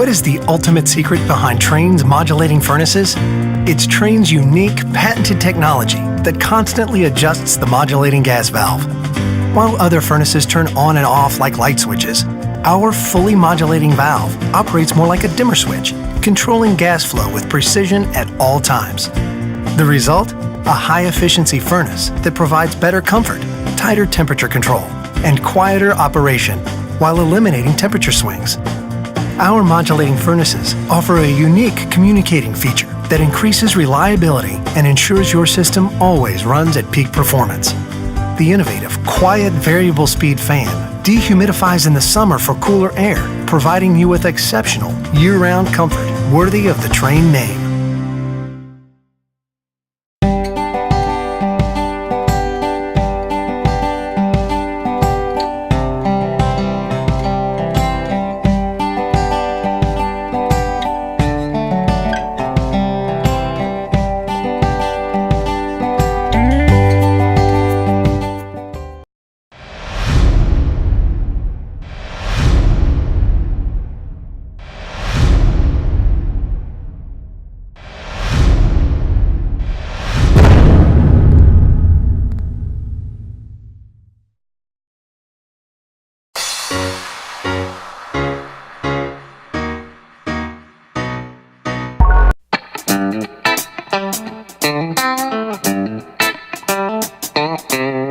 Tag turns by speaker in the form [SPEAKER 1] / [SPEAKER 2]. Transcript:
[SPEAKER 1] What is the ultimate secret behind Trane's modulating furnaces? It's Trane's unique, patented technology that constantly adjusts the modulating gas valve. While other furnaces turn on and off like light switches, our fully modulating valve operates more like a dimmer switch, controlling gas flow with precision at all times. The result? A high-efficiency furnace that provides better comfort, tighter temperature control, and quieter operation while eliminating temperature swings. Our modulating furnaces offer a unique communicating feature that increases reliability and ensures your system always runs at peak performance. The innovative, quiet variable speed fan dehumidifies in the summer for cooler air, providing you with exceptional year-round comfort worthy of the Trane name.
[SPEAKER 2] Thank you.